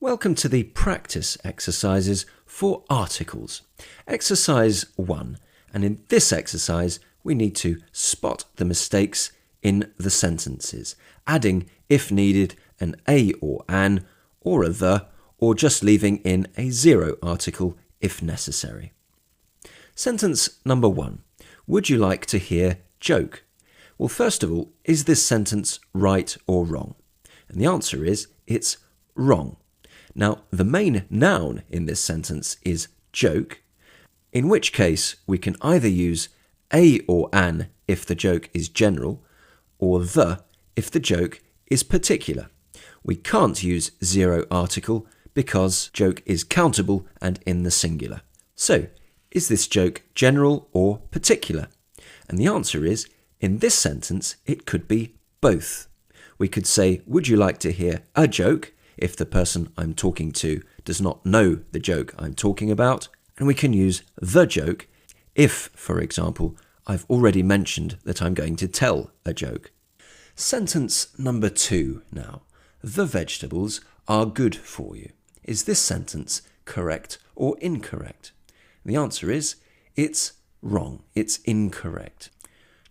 Welcome to the practice exercises for articles. Exercise 1, and in this exercise we need to spot the mistakes in the sentences, adding, if needed, an a or an, or a the, or just leaving in a zero article if necessary. Sentence number 1. Would you like to hear joke? Well, first of all, is this sentence right or wrong? And the answer is, it's wrong. Now, the main noun in this sentence is joke, in which case we can either use a or an if the joke is general, or the if the joke is particular. We can't use zero article because joke is countable and in the singular. So, is this joke general or particular? And the answer is, in this sentence, it could be both. We could say, would you like to hear a joke, if the person I'm talking to does not know the joke I'm talking about, and we can use the joke if, for example, I've already mentioned that I'm going to tell a joke. Sentence number 2 now. The vegetables are good for you. Is this sentence correct or incorrect? The answer is, it's wrong, it's incorrect.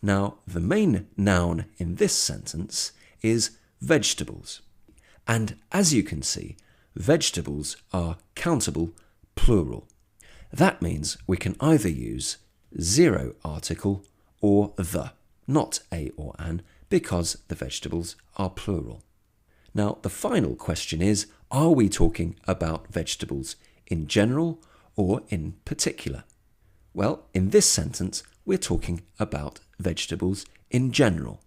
Now, the main noun in this sentence is vegetables. And as you can see, vegetables are countable plural. That means we can either use zero article or the, not a or an, because the vegetables are plural. Now, the final question is, are we talking about vegetables in general or in particular? Well, in this sentence, we're talking about vegetables in general.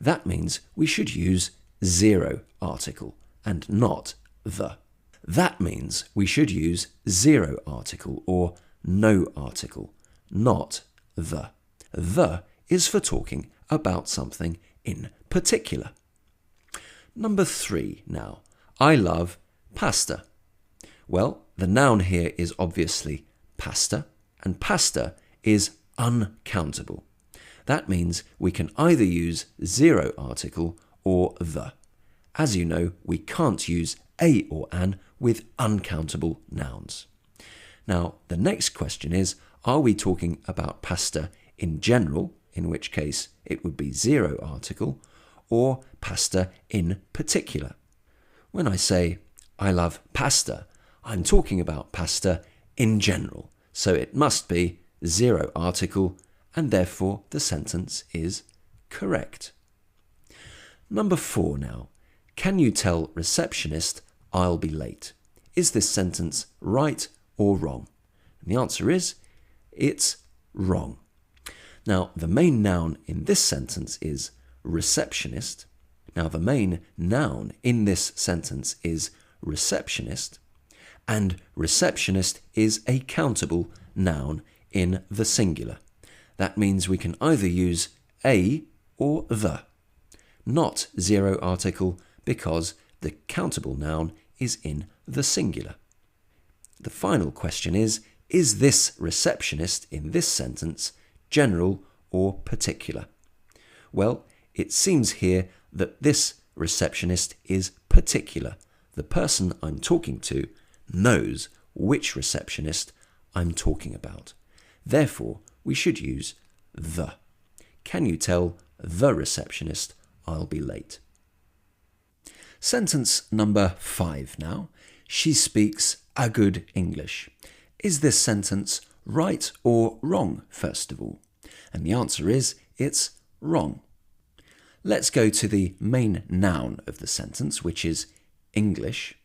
That means we should use zero article and not the. That means we should use zero article or no article, not the. The is for talking about something in particular. Number 3 now. I love pasta. Well, the noun here is obviously pasta, and pasta is uncountable. That means we can either use zero article or the. As you know, we can't use a or an with uncountable nouns. Now, the next question is, are we talking about pasta in general, in which case it would be zero article, or pasta in particular? When I say, I love pasta, I'm talking about pasta in general, so it must be zero article, and therefore the sentence is correct. Number 4 now. Can you tell receptionist I'll be late? Is this sentence right or wrong? And the answer is, it's wrong. Now, the main noun in this sentence is receptionist. Now, the main noun in this sentence is receptionist, and receptionist is a countable noun in the singular. That means we can either use a or the, not zero article, because the countable noun is in the singular. The final question is this receptionist in this sentence general or particular? Well, it seems here that this receptionist is particular. The person I'm talking to knows which receptionist I'm talking about. Therefore, we should use the. Can you tell the receptionist I'll be late? Sentence number 5 now. She speaks a good English. Is this sentence right or wrong, first of all? And the answer is, it's wrong. Let's go to the main noun of the sentence, which is English.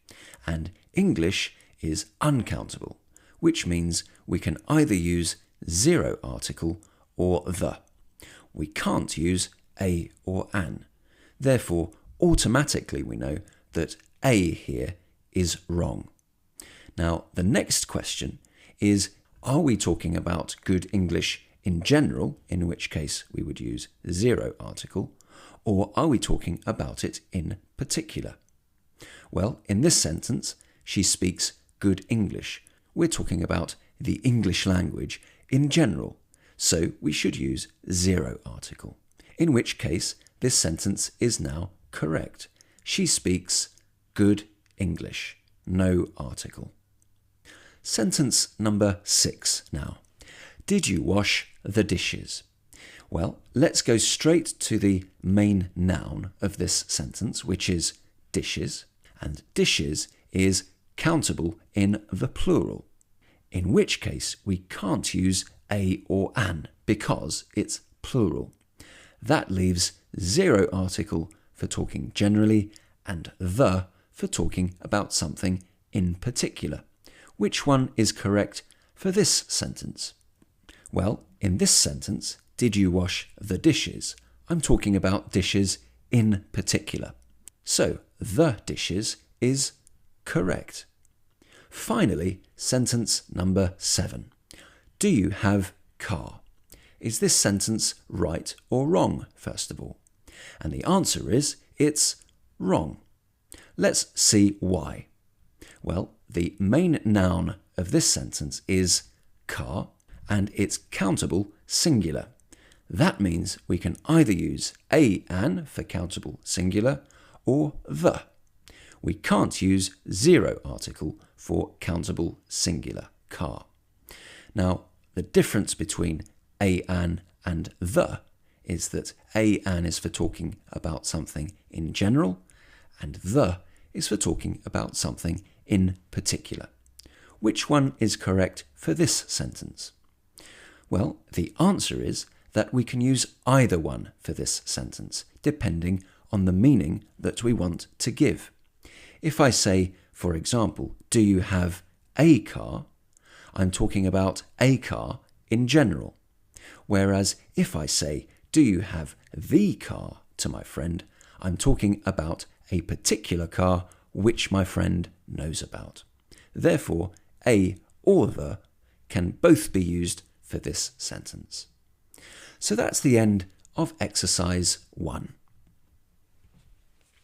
And English is uncountable, which means we can either use zero article or the. We can't use a or an. Therefore, automatically we know that a here is wrong. Now, the next question is, are we talking about good English in general, in which case we would use zero article, or are we talking about it in particular? Well, in this sentence, she speaks good English. We're talking about the English language in general, so we should use zero article, in which case this sentence is now correct. She speaks good English. no article. Sentence number 6 now. Did you wash the dishes? Well, let's go straight to the main noun of this sentence, which is dishes. And dishes is countable in the plural, in which case we can't use a or an because it's plural. That leaves 0 article for talking generally and the for talking about something in particular. Which one is correct for this sentence? Well, in this sentence, did you wash the dishes? I'm talking about dishes in particular. So, the dishes is correct. Finally, sentence number 7. Do you have car? Is this sentence right or wrong, first of all? And the answer is, it's wrong. Let's see why. Well, the main noun of this sentence is car, and it's countable singular. That means we can either use an for countable singular or the. We can't use 0 article for countable singular car. Now, the difference between an and the is that an is for talking about something in general, and the is for talking about something in particular. Which one is correct for this sentence? Well, the answer is that we can use either one for this sentence, depending on the meaning that we want to give. If I say, for example, do you have a car? I'm talking about a car in general. Whereas if I say, do you have the car to my friend? I'm talking about a particular car which my friend knows about. Therefore, a or the can both be used for this sentence. So that's the end of exercise 1.